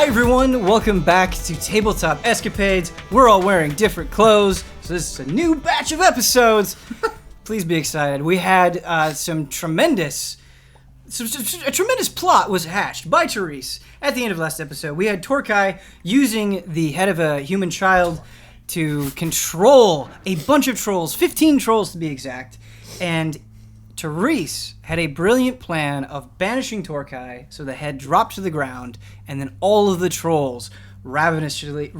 Hi everyone, welcome back to Tabletop Escapades. We're all wearing different clothes, so this is a new batch of episodes. Please be excited. We had a tremendous plot was hatched by Therese at the end of last episode. We had Torkai using the head of a human child to control a bunch of trolls, 15 trolls to be exact, and Therese had a brilliant plan of banishing Torkai so the head dropped to the ground, and then all of the trolls ravenously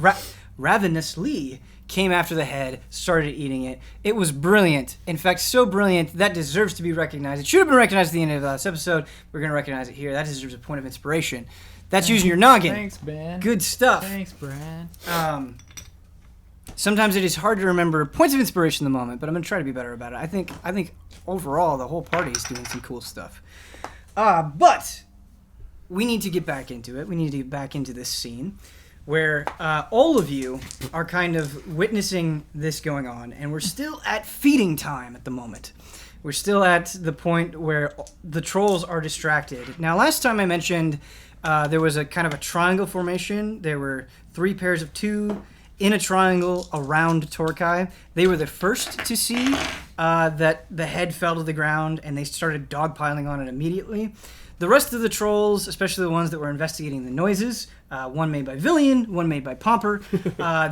came after the head, started eating it. It was brilliant. In fact, so brilliant, that deserves to be recognized. It should have been recognized at the end of the last episode. We're going to recognize it here. That deserves a point of inspiration. That's using your noggin. Thanks, Ben. Good stuff. Thanks, Brad. Sometimes it is hard to remember points of inspiration in the moment, but I'm going to try to be better about it. I think overall the whole party is doing some cool stuff. But we need to get back into it. We need to get back into this scene where all of you are kind of witnessing this going on, and we're still at feeding time at the moment. We're still at the point where the trolls are distracted. Now, last time I mentioned there was a kind of a triangle formation. There were 3 pairs of 2 in a triangle around Torkai. They were the first to see that the head fell to the ground, and they started dogpiling on it immediately. The rest of the trolls, especially the ones that were investigating the noises, one made by Villian, one made by Pomper,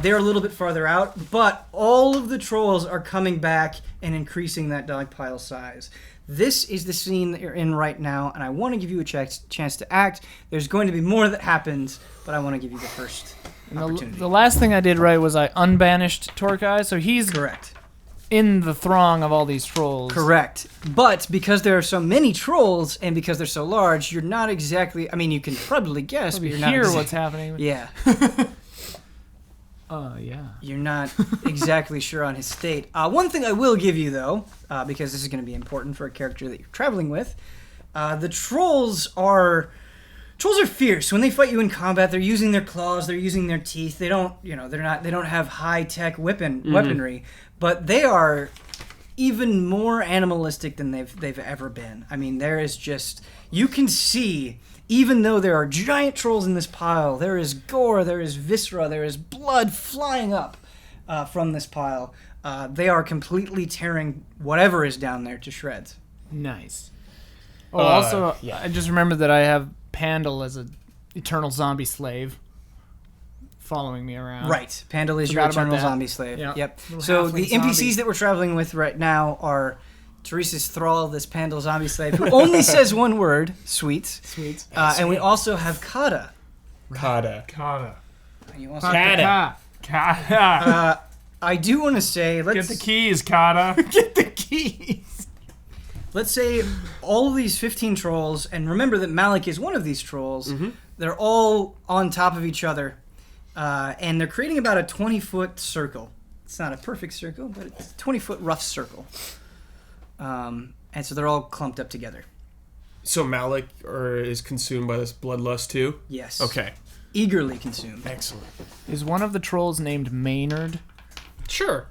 they're a little bit farther out, but all of the trolls are coming back and increasing that dogpile size. This is the scene that you're in right now, and I want to give you a chance to act. There's going to be more that happens, but I want to give you the first opportunity. The last thing I did right was I unbanished Torkai, so he's correct in the throng of all these trolls. Correct. But because there are so many trolls and because they're so large, you're not exactly... I mean, you can probably guess, but you're not... hear what's happening. Yeah. Yeah. You're not exactly sure on his state. One thing I will give you, though, because this is going to be important for a character that you're traveling with, the trolls are fierce. When they fight you in combat, they're using their claws, they're using their teeth. They don't, they don't have high-tech weaponry, but they are even more animalistic than they've ever been. I mean, there is just, you can see, even though there are giant trolls in this pile, there is gore, there is viscera, there is blood flying up from this pile. They are completely tearing whatever is down there to shreds. Nice. Oh, also, yeah. I just remembered that I have Pandal as an eternal zombie slave following me around. Right. Pandal is your eternal zombie slave. Yep. So the NPCs that we're traveling with right now are Therese's thrall, this Pandal zombie slave, who only says one word, sweet. Sweet. And we also have Kada. Kada. And you also Kada. I do want to say, Get the keys, Kada. Get the keys. Let's say all of these 15 trolls, and remember that Malik is one of these trolls, they're all on top of each other, and they're creating about a 20-foot circle. It's not a perfect circle, but it's a 20-foot rough circle. And so they're all clumped up together. So Malik is consumed by this bloodlust too? Yes. Okay. Eagerly consumed. Excellent. Is one of the trolls named Maynard? Sure.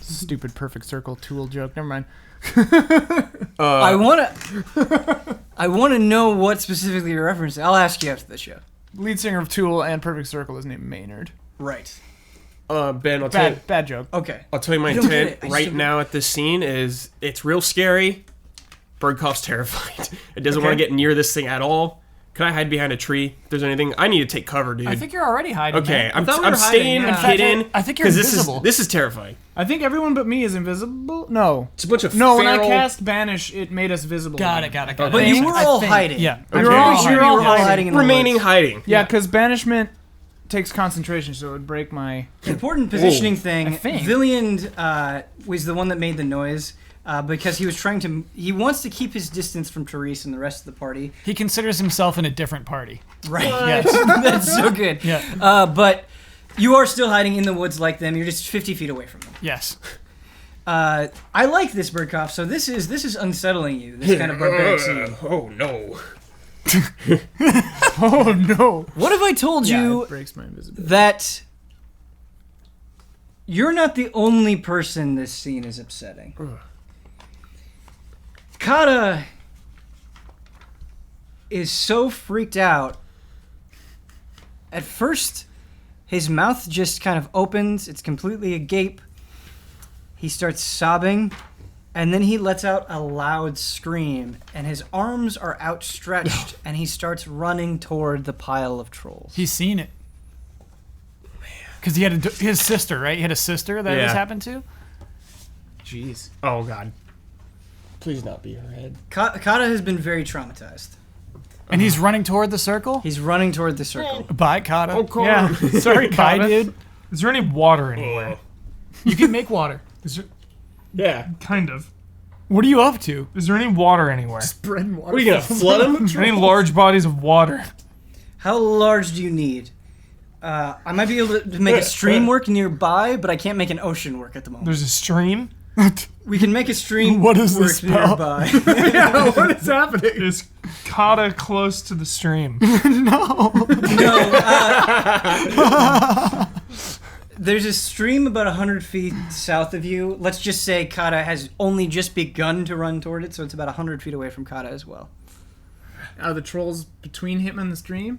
Stupid perfect circle tool joke. Never mind. I want to know what specifically you're referencing. I'll ask you after the show. Lead singer of Tool and Perfect Circle is named Maynard. Right. Ben, I'll tell you. Bad joke. Okay. I'll tell you my intent right now at this scene is it's real scary. Birdcought's terrified. It doesn't want to get near this thing at all. Can I hide behind a tree? If there's anything, I need to take cover, dude. I think you're already hiding. Okay, man. I'm staying hidden. I think you're invisible. This is terrifying. I think everyone but me is invisible. No. It's a bunch of when I cast Banish, it made us visible. Got it. But you were all hiding. Yeah. We were all hiding in the remaining woods. hiding. Yeah, because Banishment takes concentration, so it would break my... Important positioning thing. think. Villian was the one that made the noise because he was trying to... He wants to keep his distance from Therese and the rest of the party. He considers himself in a different party. Right. Yes. That's so good. Yeah. But you are still hiding in the woods like them. You're just 50 feet away from them. Yes. I like this, Birdcough. So this is unsettling you, this kind of barbaric scene. Oh, no. Oh, no. What if I told you it breaks my invisibility. that you're not the only person this scene is upsetting? Kada is so freaked out at first, his mouth just kind of opens. It's completely agape. He starts sobbing, and then he lets out a loud scream, and his arms are outstretched, and he starts running toward the pile of trolls. He's seen it. Because he had his sister, right? He had a sister that this happened to? Jeez. Oh, God. Please not be her head. Kada has been very traumatized. And he's running toward the circle? He's running toward the circle. Bye, Kada. Oh, cool. Yeah. Sorry, Bye, Kada. dude. Is there any water anywhere? You can make water. Is there, Yeah. kind of. What are you up to? Is there any water anywhere? Bread and water. What are you going to flood him? Any large bodies of water? How large do you need? I might be able to make a stream work nearby, but I can't make an ocean work at the moment. There's a stream? We can make a stream What is work this spell? nearby. Yeah, what is happening? Is Kada close to the stream? No. There's a stream about 100 feet south of you. Let's just say Kada has only just begun to run toward it, so it's about 100 feet away from Kada as well. Are the trolls between him and the stream?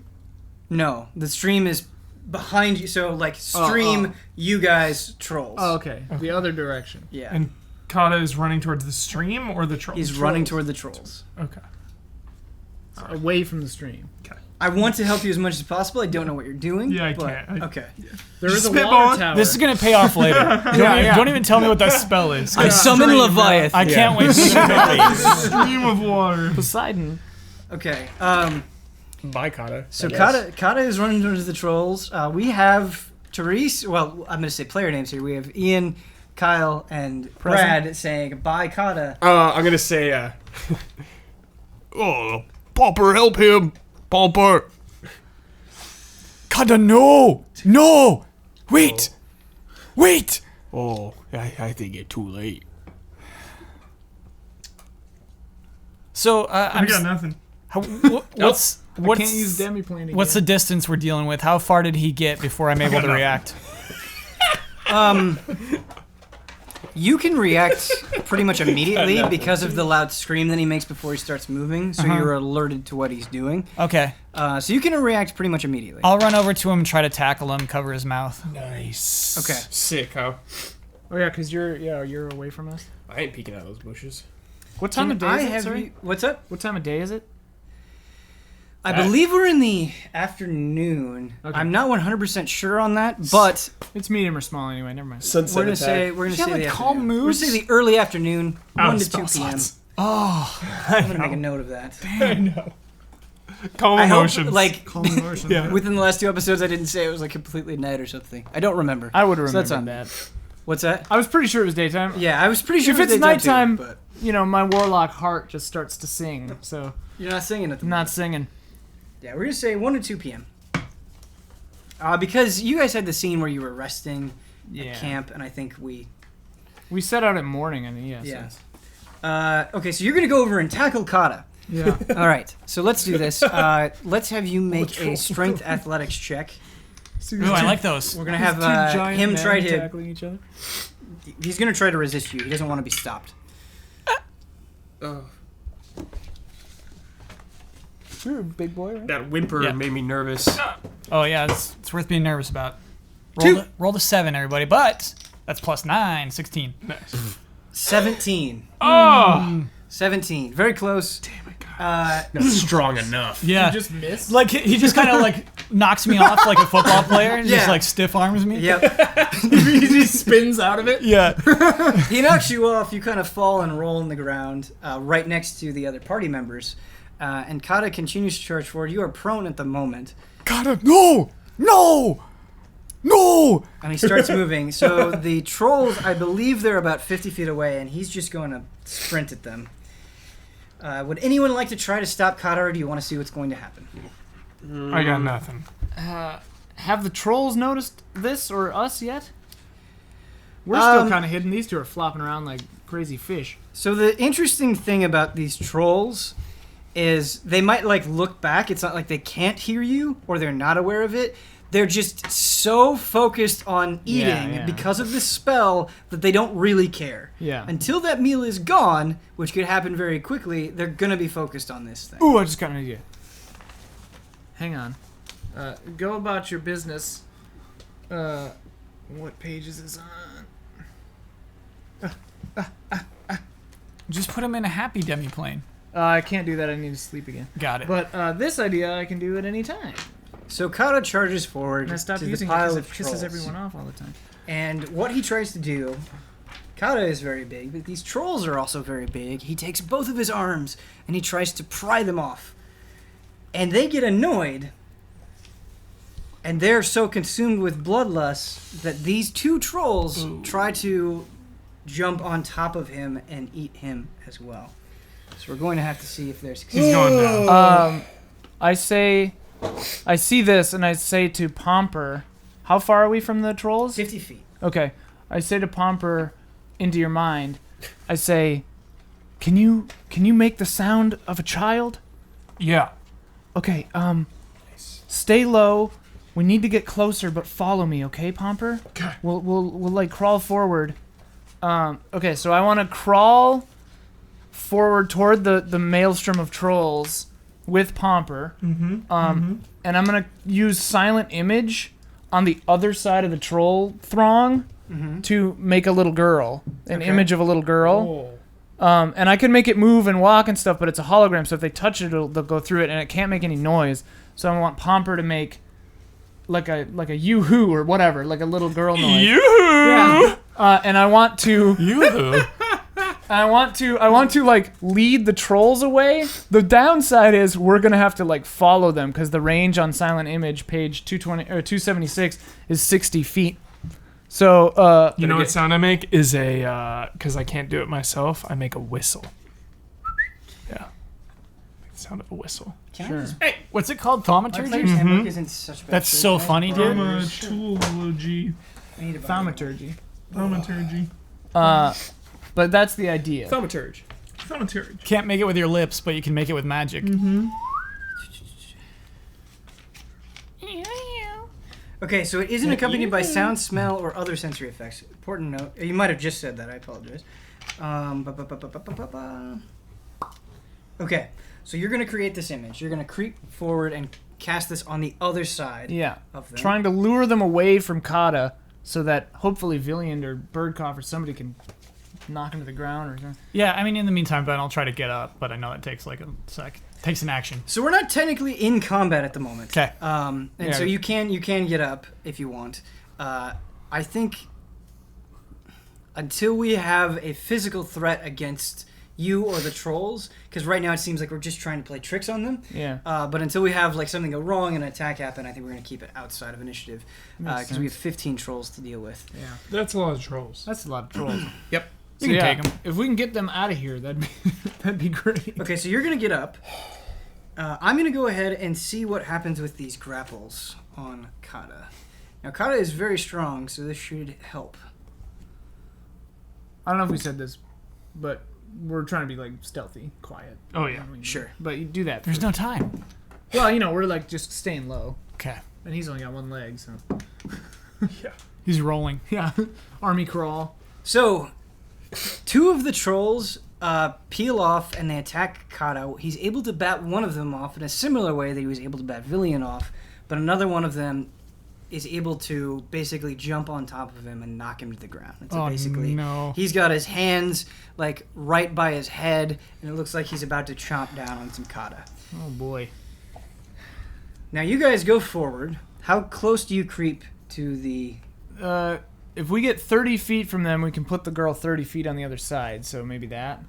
No, the stream is behind you, so like stream, you guys, trolls. Oh, okay. The other direction. Yeah. And Kada is running towards the stream or the troll? He's running toward the trolls. Okay. Away from the stream. I want to help you as much as possible. I don't know what you're doing. Yeah, I but, can't. Okay. There is a Spitball. water tower. This is going to pay off later. Don't even tell me what that spell is. I summon Leviathan. I can't wait to see that. Stream of water. Poseidon. Okay. Bye, Kada. So Kada is running towards the trolls. We have Therese. Well, I'm going to say player names here. We have Ian, Kyle, and Brad saying bye, Kada. I'm going to say, oh, Popper, help him. Popper. Kada, no! No! Wait! Wait! Oh, I think it's too late. So, I got nothing. what's I can't use Demiplane again. what's the distance we're dealing with? How far did he get before I'm able to react? You can react pretty much immediately because of the loud scream that he makes before he starts moving, so you're alerted to what he's doing. Okay. So you can react pretty much immediately. I'll run over to him and try to tackle him, cover his mouth. Nice. Okay. Sick, huh? Oh yeah, because you're away from us. I ain't peeking out those bushes. What time of day is it? Sorry? What's up? What time of day is it? I believe we're in the afternoon. Okay. I'm not 100% sure on that, but It's medium or small anyway. Never mind. Sunset we're gonna say You the have, like, calm afternoon. We're gonna moods? say the early afternoon, Out 1 of to 2 spell p.m. slots. I'm gonna make a note of that. I know. Calm I hope, emotions. like, Calm emotions. Yeah. within the last 2 episodes, I didn't say it was like completely night or something. I don't remember. I would have So that's remembered on that. What's that? I was pretty sure it was daytime. Yeah, I was pretty sure If it was it's daytime nighttime, too, but you know, my warlock heart just starts to sing. So you're not singing at the I'm moment. not singing. Yeah, we're gonna say 1 to 2 p.m. Because you guys had the scene where you were resting Yeah. at camp, and I think we. We set out at morning, and yes. Yeah. Okay, so you're gonna go over and tackle Kada. Yeah. All right, so let's do this. Let's have you make a strength athletics check. Ooh, I like those. We're gonna have him try to. tackling each other. He's gonna try to resist you. He doesn't want to be stopped. You're a big boy, right? That whimper Yeah. made me nervous. Oh, yeah, it's worth being nervous about. Two. Roll the 7, everybody, but that's plus 9, 16. 17. Oh! 17. Very close. Damn it, God. Not strong enough. Yeah. You just missed. Like, he just kind of, like, knocks me off like a football player and just, Yeah. like, stiff arms me. Yep. he just spins out of it. Yeah. He knocks you off. You kind of fall and roll on the ground right next to the other party members. And Kada continues to charge forward. You are prone at the moment. Kada, no! No! No! And he starts moving. So the trolls, I believe they're about 50 feet away, and he's just going to sprint at them. Would anyone like to try to stop Kada, or do you want to see what's going to happen? I got nothing. Have the trolls noticed this or us yet? We're still kind of hidden. These two are flopping around like crazy fish. So the interesting thing about these trolls is they might like look back. It's not like they can't hear you or they're not aware of it. They're just so focused on eating yeah. because of this spell that they don't really care. Yeah. Until that meal is gone, which could happen very quickly, they're going to be focused on this thing. Ooh, I just got an idea. Hang on. Go about your business. What page is this on? Just put him in a happy demi-plane. I can't do that. I need to sleep again. Got it. But this idea I can do at any time. So Kada charges forward And I stopped to the using it pile because of it pisses trolls. everyone off all the time. And what he tries to do, Kada is very big, but these trolls are also very big. He takes both of his arms and he tries to pry them off. And they get annoyed. And they're so consumed with bloodlust that these two trolls try to jump on top of him and eat him as well. So we're going to have to see if they're He's successful. going down. I see this and I say to Pomper, how far are we from the trolls? 50 feet. Okay. I say to Pomper, into your mind, I say, can you make the sound of a child? Yeah. Okay, stay low. We need to get closer, but follow me, okay, Pomper? Okay. We'll like crawl forward. Okay, so I want to crawl forward toward the maelstrom of trolls with Pomper. And I'm gonna use silent image on the other side of the troll throng to make a little girl, an image of a little girl. And I can make it move and walk and stuff, but it's a hologram, so if they touch it, they'll go through it, and it can't make any noise. So I want Pomper to make like a yoo-hoo or whatever, like a little girl noise. Yoo-hoo! Yeah. And I want to Yoo-hoo. I want to like lead the trolls away. The downside is we're gonna have to like follow them because the range on silent image, page 220 or 276, is 60 feet. So You know what sound I make is because I can't do it myself, I make a whistle. Yeah. Make the sound of a whistle. Can I just, What's it called? my Thaumaturgy? player's handbook isn't such bad That's shape. so Can I funny, just dude. borrow it? Thaumaturgy. I need to buy it. thaumaturgy. Thaumaturgy. But that's the idea. Thaumaturge. Thaumaturgy. Can't make it with your lips, but you can make it with magic. Okay, so it isn't accompanied by sound, smell, or other sensory effects. Important note. You might have just said that. I apologize. Okay, so you're going to create this image. You're going to creep forward and cast this on the other side Yeah. of them. Trying to lure them away from Kada so that hopefully Villiand or Birdcough or somebody can knock him to the ground or something. Yeah, I mean, in the meantime, Ben, I'll try to get up, but I know it takes like a sec. Takes an action. So we're not technically in combat at the moment. Okay. And Yeah. so you can get up if you want. I think until we have a physical threat against you or the trolls, because right now it seems like we're just trying to play tricks on them. Yeah. But until we have like something go wrong and an attack happen, I think we're going to keep it outside of initiative because we have 15 trolls to deal with. Yeah. That's a lot of trolls. That's a lot of trolls. Yep. So You can yeah, take 'em. if we can get them out of here, that'd be great. Okay, so you're going to get up. I'm going to go ahead and see what happens with these grapples on Kada. Now, Kada is very strong, so this should help. I don't know if we said this, but we're trying to be like stealthy, quiet. Oh, yeah. Sure. But you do that. There's no time. Well, we're like just staying low, Okay. and he's only got one leg, so He's rolling. yeah, army crawl. So, two of the trolls peel off and they attack Kada. He's able to bat one of them off in a similar way that he was able to bat Villian off, but another one of them is able to basically jump on top of him and knock him to the ground. And so basically, no. he's got his hands like right by his head, and it looks like he's about to chomp down on some Kada. Oh boy. Now you guys go forward. How close do you creep to the... If we get 30 feet from them, we can put the girl 30 feet on the other side. So maybe that.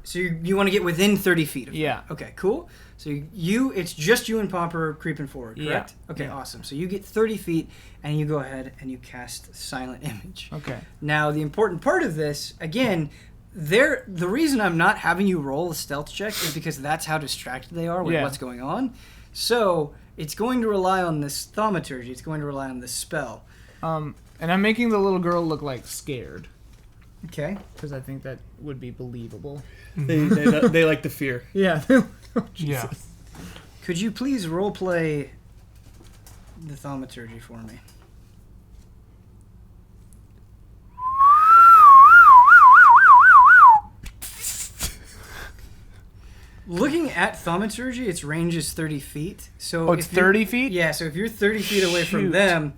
So you want to get within 30 feet of them? Yeah. Okay, cool. So it's just you and Pomper creeping forward, correct? Yeah. Okay, Yeah. awesome. So you get 30 feet, and you go ahead and you cast Silent Image. Okay. Now, the important part of this, again, the reason I'm not having you roll a stealth check is because that's how distracted they are with Yeah. what's going on. So it's going to rely on this thaumaturgy. It's going to rely on this spell. And I'm making the little girl look like scared Okay. because I think that would be believable. They like the fear. Yeah. Yeah. Could you please roleplay the thaumaturgy for me? Looking at thaumaturgy, its range is 30 feet. So it's 30 feet? Yeah, so if you're 30 feet away from Shoot. them...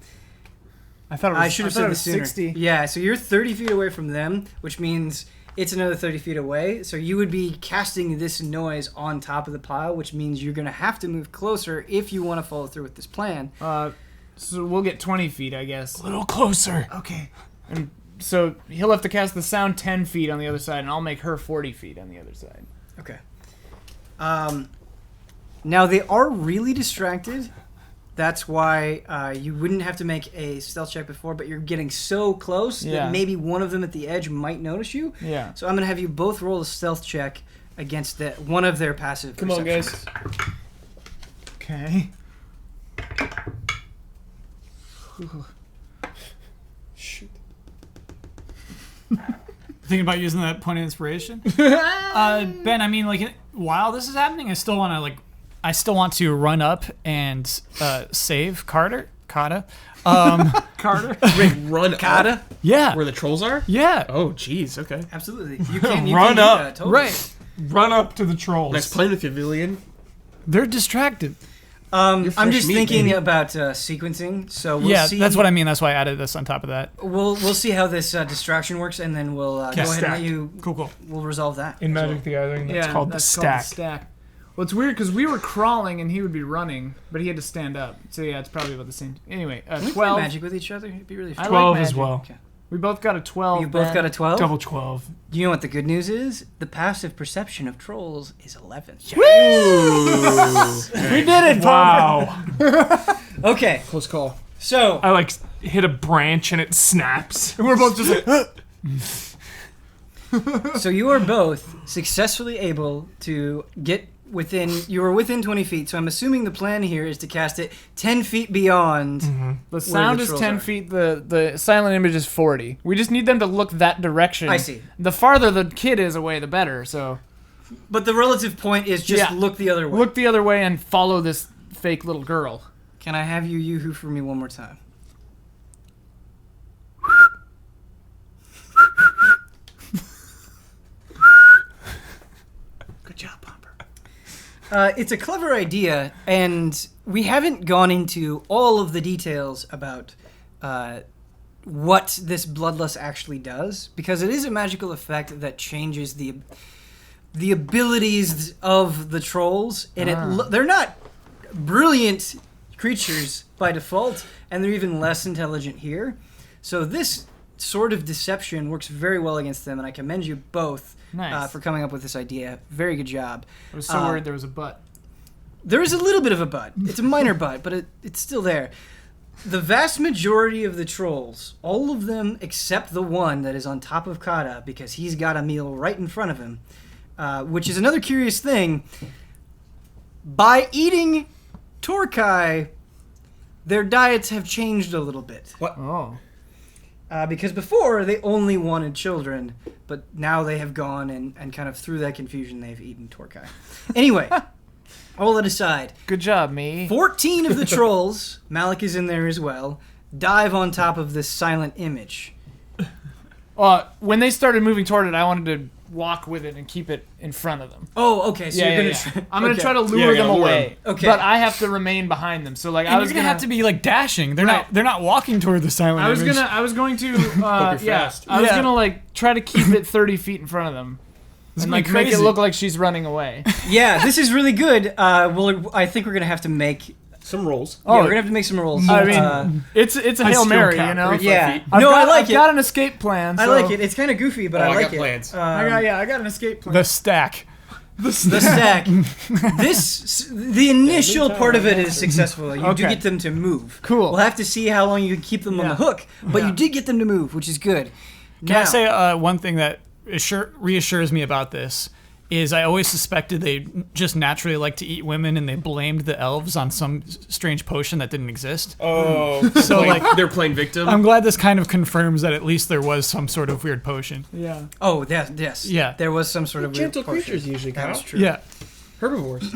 I thought it was. I should have said it this was sooner. 60. Yeah, so you're 30 feet away from them, which means it's another 30 feet away. So you would be casting this noise on top of the pile, which means you're going to have to move closer if you want to follow through with this plan. So we'll get 20 feet, I guess. A little closer. Okay. And so he'll have to cast the sound 10 feet on the other side, and I'll make her 40 feet on the other side. Okay. Now, they are really distracted. That's why you wouldn't have to make a stealth check before, but you're getting so close that maybe one of them at the edge might notice you. Yeah. So I'm going to have you both roll a stealth check against one of their passive Come on, guys. perceptions. Okay. Shoot. Thinking about using that point of inspiration. Ben, I mean, like, while this is happening, I still want to run up and save Kada. Carter? Wait, Run Kada? up Yeah. where the trolls are? Yeah. Oh, jeez. Okay. Absolutely. You can Run do up. that, totally. Right. Run up to the trolls. Nice playing with you, Villian. They're distracted. I'm fresh just meat, thinking baby. about sequencing. So we'll Yeah, see. that's what I mean. That's why I added this on top of that. We'll see how this distraction works, and then we'll go ahead and let stacked. you. Cool. We'll resolve that. In Magic the Gathering, that's Yeah, called the that's stack. Well, it's weird because we were crawling and he would be running, but he had to stand up. So yeah, it's probably about the same. Anyway, Can we play 12. magic with each other? It'd be really fun. I like 12 as magic. well. Okay. We both got a 12. You both Ben. got a 12? Double 12. Do you know what the good news is? The passive perception of trolls is 11. We did it, Wow. Okay, Close call. so I like hit a branch and it snaps. And we're both just like, so you are both successfully able to get within. You were within 20 feet. So I'm assuming the plan here is to cast it 10 feet beyond. the sound the is trolls 10 are. feet, the silent image is 40. We just need them to look that direction. I see. The farther the kid is away, the better. So But the relative point is just Yeah. look the other way. look the other way and follow this fake little girl. Can I have you yoo-hoo for me one more time? Good job, Pomper. It's a clever idea, and we haven't gone into all of the details about what this bloodlust actually does, because it is a magical effect that changes the abilities of the trolls, and they're not brilliant creatures by default, and they're even less intelligent here. So this sort of deception works very well against them, and I commend you both Nice. for coming up with this idea. Very good job. I was so worried there was a butt. There is a little bit of a butt. It's a minor butt, but it's still there. The vast majority of the trolls, all of them except the one that is on top of Kada, because he's got a meal right in front of him, which is another curious thing. By eating Torkai, their diets have changed a little bit. Oh. Because before, they only wanted children, but now they have gone and kind of through that confusion, they've eaten Torkai. Anyway, all that aside, Good job, me. 14 of the trolls, Malik is in there as well, dive on top of this silent image. When they started moving toward it, I wanted to walk with it and keep it in front of them. Oh, okay, so you're going to... I'm gonna try to Yeah, lure you're them gonna lure away. them. Okay. But I have to remain behind them. So like And I was you're gonna have to be like dashing. They're Right. not walking toward the silent I was image. going to you're fast. I was Yeah. gonna like try to keep it 30 feet in front of them. This And is like make it crazy. look like she's running away. Yeah, this is really good. I think we're going to have to make... Some rolls. Yeah, we're going to have to make some rolls. I mean, it's a High Hail skill Mary, cap, you know. 35 yeah. feet. No, I like I've it. got an escape plan. I so- like it. It's kind of goofy, but Oh, I I like got it. plans. I got an escape plan. the stack. The stack. The initial part of it is successful. You do Okay. get them to move. Cool. We'll have to see how long you can keep them on the Yeah. hook, but Yeah. you did get them to move, which is good. Can I say one thing that reassures me about this is I always suspected they just naturally like to eat women, and they blamed the elves on some strange potion that didn't exist. Oh, So like, they're playing victim. I'm glad this kind of confirms that at least there was some sort of weird potion. Yeah. Oh, yes. Yeah. There was some sort of weird gentle potion. creatures usually, That was Kyle. true. Yeah. Herbivores.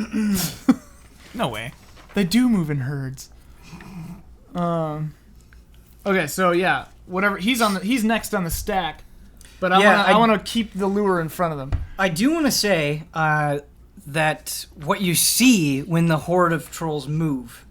No way. They do move in herds. Okay, so yeah, whatever. He's next on the stack, but Yeah, I want to keep the lure in front of them. I do want to say, that what you see when the horde of trolls move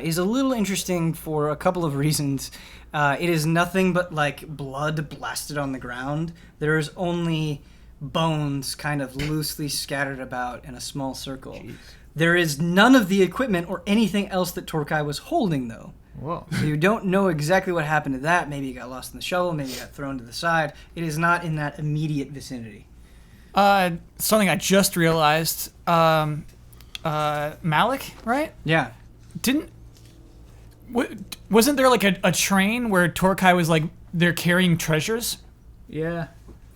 is a little interesting for a couple of reasons. It is nothing but like blood blasted on the ground. There is only bones kind of loosely scattered about in a small circle. Jeez. There is none of the equipment or anything else that Torkai was holding, though. Whoa. So you don't know exactly what happened to that. Maybe it got lost in the shovel. Maybe it got thrown to the side. It is not in that immediate vicinity. Something I just realized. Malik, right? Yeah. Wasn't there like a train where Torkai was like they're carrying treasures? Yeah.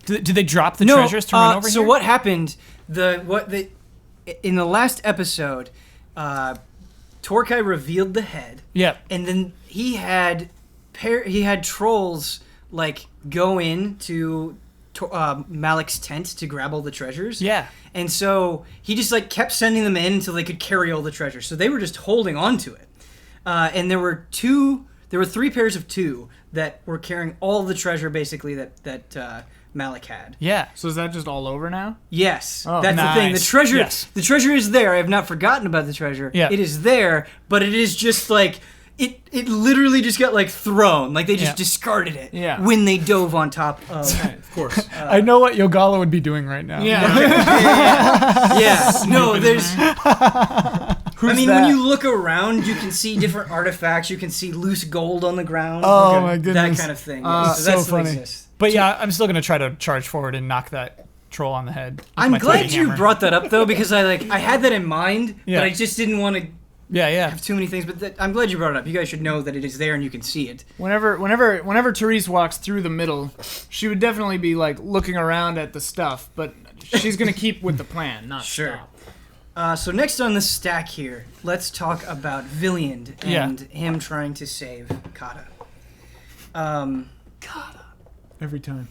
Did they drop the treasures to run over so here? what happened? In the last episode, Torkai revealed the head. Yeah. And then he had trolls like go into Malik's tent to grab all the treasures. Yeah. And so he just like kept sending them in until they could carry all the treasures. So they were just holding on to it. And there were 3 pairs of 2 that were carrying all the treasure basically that Malik had. Yeah. So is that just all over now? Yes, Oh, that's the thing. The nice. treasure, Yes. the treasure is there. I have not forgotten about the treasure. Yeah. It is there, but it is just like it literally just got like thrown. Like they just Yeah. discarded it Yeah. when they dove on top of. Of course. I know what Yogala would be doing right now. Yeah. No, there's. I mean, that? when you look around, you can see different artifacts. You can see loose gold on the ground. Oh, my goodness. That kind of thing. so that still funny. exists. But yeah, I'm still gonna try to charge forward and knock that troll on the head. with I'm my glad tiny you hammer. brought that up though, because I had that in mind, Yeah. but I just didn't want to Yeah. have too many things. But I'm glad you brought it up. You guys should know that it is there and you can see it. Whenever Therese walks through the middle, she would definitely be like looking around at the stuff, but she's gonna keep with the plan, not stop. So next on the stack here, let's talk about Villiand and him trying to save Kada. Every time.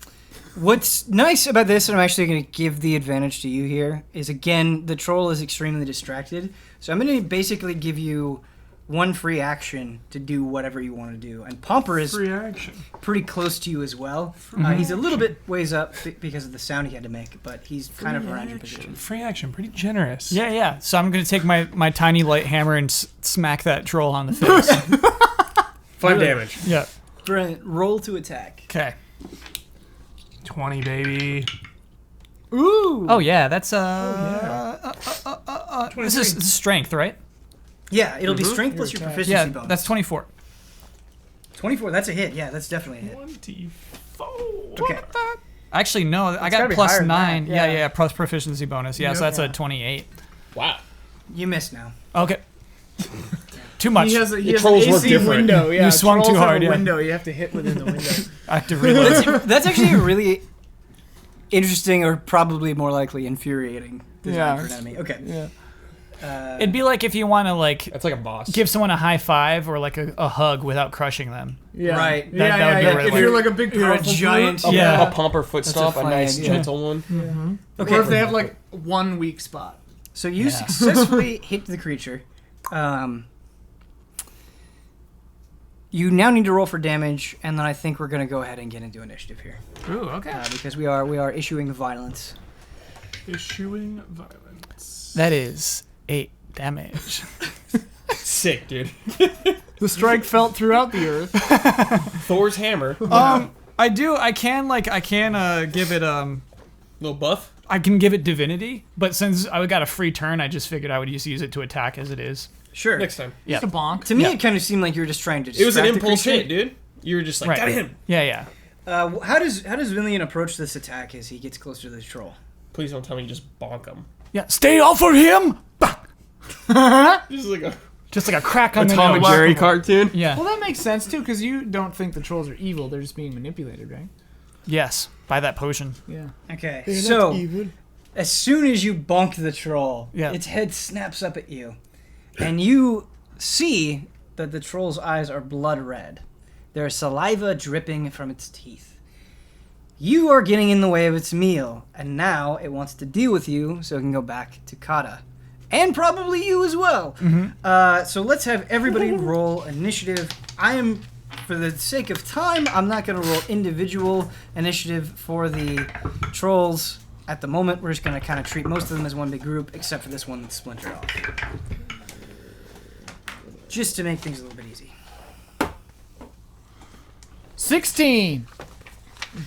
What's nice about this, and I'm actually going to give the advantage to you here, is again, the troll is extremely distracted. So I'm going to basically give you 1 free action to do whatever you want to do. And Pomper is Free action. pretty close to you as well. He's a little bit ways up because of the sound he had to make, but he's kind of around your position. Free action. Pretty generous. Yeah. So I'm gonna take my tiny light hammer and smack that troll on the face. 5 damage. Yeah. Brilliant. Roll to attack. Okay. 20, baby. Ooh! Oh yeah, that's this is strength, right? Yeah, it'll be strength plus your proficiency Yeah, bonus. that's 24. 24, that's a hit. Yeah, that's definitely a hit. 24. Okay. Actually, no, I gotta got be plus higher than 9. that, Yeah, yeah. plus proficiency bonus. Yeah, so that's a 28. Wow. You missed now. Okay. Too much. He has The an trolls work AC different. window. Yeah, You swung trolls too have hard, a yeah. window. You have to hit within the window. Active reload. That's actually a really interesting, or probably more likely infuriating design Yeah. for an enemy. Okay. Yeah. It'd be like if you want to like That's like a boss. give someone a high five or like a hug without crushing them. Yeah. Right. Yeah, That yeah, would be yeah. really If weird. you're like a big, You're a powerful giant- brute, Yeah. A pomper foot stomp, a funny nice idea. gentle one. Okay. or if they have like one weak spot. So you Yeah. successfully hit the creature. You now need to roll for damage, and then I think we're going to go ahead and get into initiative here, Ooh, okay. because we are issuing violence. Issuing violence. That is 8 damage. Sick, dude. The strike felt throughout the earth. Thor's hammer. I can give it Little buff. I can give it divinity, but since I got a free turn, I just figured I would just use it to attack as it is. Sure. Next time. Yeah. Just a bonk. To me, Yeah. it kind of seemed like you were just trying to It was an distract the impulse creature. hit, dude. You were just like, Right. got him. Yeah. How does Villian approach this attack as he gets closer to the troll? Please don't tell me you just bonk him. Yeah. Stay off of him. Just like a Just like a crack on the Tom and nose. Jerry cartoon. Yeah. Well, that makes sense too, because you don't think the trolls are evil; they're just being manipulated, right? Yes. By that potion. Yeah. Okay, so as soon as you bonk the troll, Yeah. its head snaps up at you, and you see that the troll's eyes are blood red. There is saliva dripping from its teeth. You are getting in the way of its meal, and now it wants to deal with you so it can go back to Kada. And probably you as well. So let's have everybody roll initiative. For the sake of time, I'm not going to roll individual initiative for the trolls. at the moment, we're just going to kind of treat most of them as one big group, except for this one that's splintered off. Just to make things a little bit easy. 16.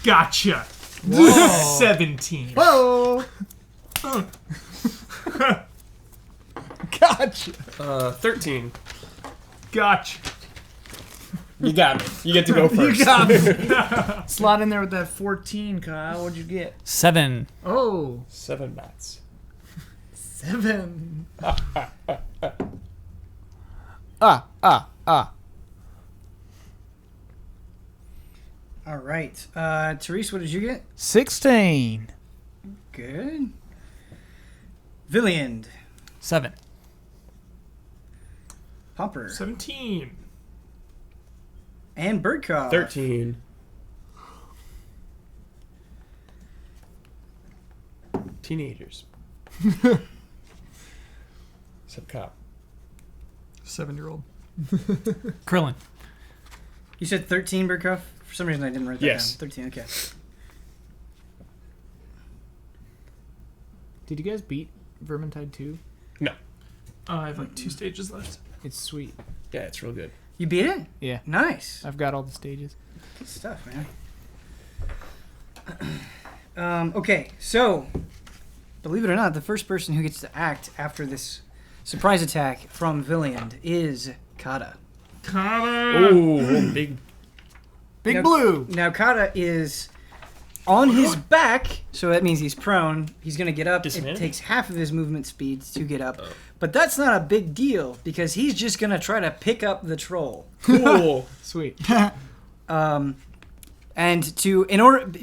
Gotcha. 17. Whoa. Gotcha. 13. Gotcha. You got me. You get to go first. You got me. Slot in there with that 14, Kyle. What'd you get? 7. Oh, 7 bats. 7. All right. Therese, what did you get? 16. Good. Villiand. 7. Pomper. 17. And Birdcough. 13. Teenagers. Except cop. 7-year-old. Krillin. You said 13, Birdcough? For some reason I didn't write that Yes. down. 13, okay. Did you guys beat Vermintide 2? No. I have like 2 stages left. It's sweet. Yeah, it's real good. You beat it? Yeah. Nice. I've got all the stages. Good stuff, man. Okay, so, believe it or not, the first person who gets to act after this surprise attack from Villiand is Kada. Oh, big. Big Now- Blue. Now, Kada is on his back, so that means he's prone. He's going to get up. It Disadvantage? takes half of his movement speed to get up. But that's not a big deal, because he's just going to try to pick up the troll. Cool. Sweet. And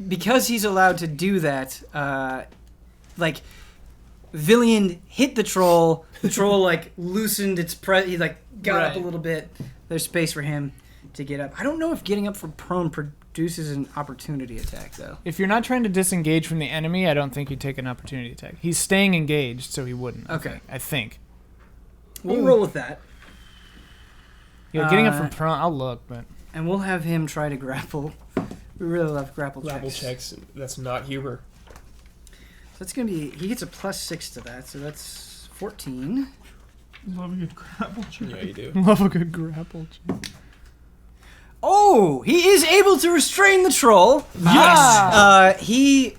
because he's allowed to do that, Villiand hit the troll like loosened its he like got up a Right. little bit. There's space for him to get up. I don't know if getting up from prone produces an opportunity attack though. If you're not trying to disengage from the enemy, I don't think you'd take an opportunity attack. He's staying engaged, so he wouldn't. Okay. I think. We'll roll with that, Yeah, getting up from prone, I'll look, but and we'll have him try to grapple. We really love grapple checks. That's not humor. So that's gonna be he gets a +6 to that, so that's 14. Love a good grapple check. Yeah, you do. love a good grapple. Oh, he is able to restrain the troll. Yes. He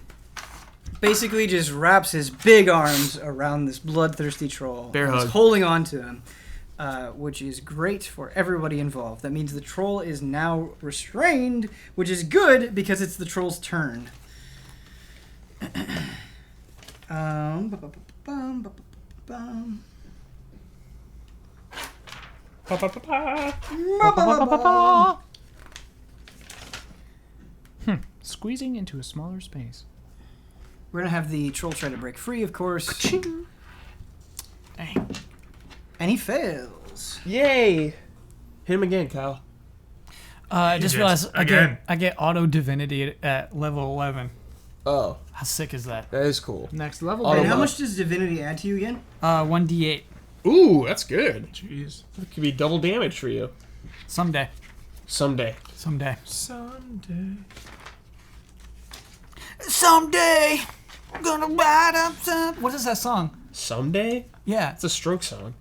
basically just wraps his big arms around this bloodthirsty troll. Bear and is hug. holding on to him, which is great for everybody involved. That means the troll is now restrained, which is good because it's the troll's turn. Squeezing into a smaller space. We're gonna have the troll try to break free, of course. Dang. And he fails. Yay! Hit him again, Kyle. I just did. realized Again. I get auto divinity at level 11. Oh, How sick is that? that is cool. Next level. Auto And how buff. much does divinity add to you again? 1d8. Ooh, that's good. Jeez. That could be double damage for you. Someday. Someday. Someday. Someday. Someday, I'm gonna ride up some. What is that song? Someday? Yeah. It's a stroke song.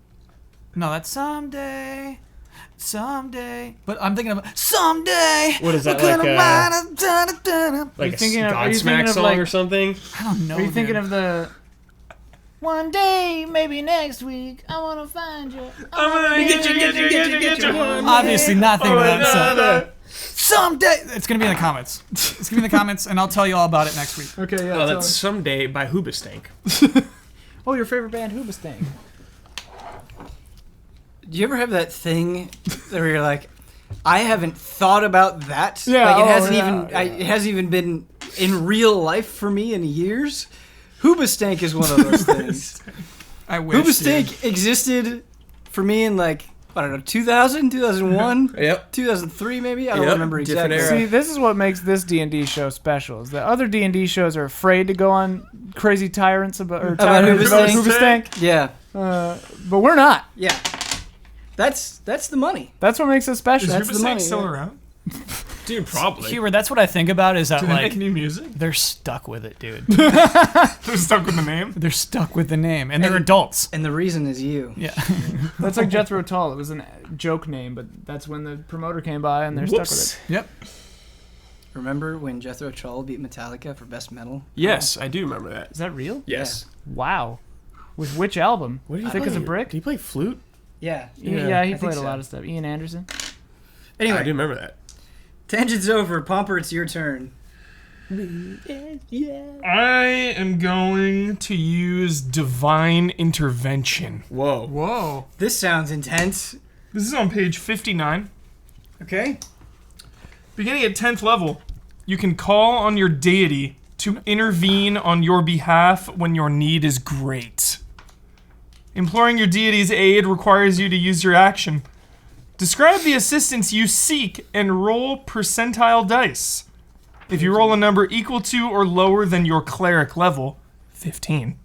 No, that's someday. Someday. But I'm thinking of someday. What is that, we're gonna like, ride up, da-da-da-da. Like you a thinking of- are you Godsmack thinking of, song like- or something? I don't know. Are you thinking dude. of the one day, maybe next week, I wanna find you. I'm gonna get you one. Obviously not thinking of that no, song. Someday. It's gonna be in the comments. It's gonna be in the comments, and I'll tell you all about it next week. Okay, yeah. Oh, that's Someday by Hoobastank. Oh, your favorite band, Hoobastank. Do you ever have that thing where you're like, I haven't thought about that? Yeah, Like it oh, hasn't yeah, it hasn't even been in real life for me in years. Hoobastank is one of those things. I wish. dude. Hoobastank existed for me in like, I don't know, 2000, 2001, Yep. 2003 maybe? I don't Yep, remember different exactly. era. See, this is what makes this D&D show special. Is that other D&D shows are afraid to go on crazy tyrants about Hoobastank. Hoobastank. Yeah. But we're not. Yeah. That's the money. That's what makes us special. Is That's the Hoobastank money, still yeah. around? Dude, probably. Hubert, that's what I think about is that Do they like make new music? they're stuck with it, dude. They're stuck with the name. They're stuck with the name, and they're adults. And the reason is you. Yeah. That's like Jethro Tull. It was a joke name, but that's when the promoter came by and they're stuck with it. Yep. Remember when Jethro Tull beat Metallica for Best Metal? Yes, I do remember that. Is that real? Yes. Wow. With which album? What did he Thick play? as a Brick? Did he play flute? Yeah. Yeah, he I think played a so. lot of stuff. Ian Anderson. I do Anyway, remember that. tangent's over. Pomper, it's your turn. I am going to use divine intervention. Whoa. Whoa. This sounds intense. This is on page 59. Okay. Beginning at 10th level, you can call on your deity to intervene on your behalf when your need is great. Imploring your deity's aid requires you to use your action. Describe the assistance you seek and roll percentile dice. If you roll a number equal to or lower than your cleric level, 15,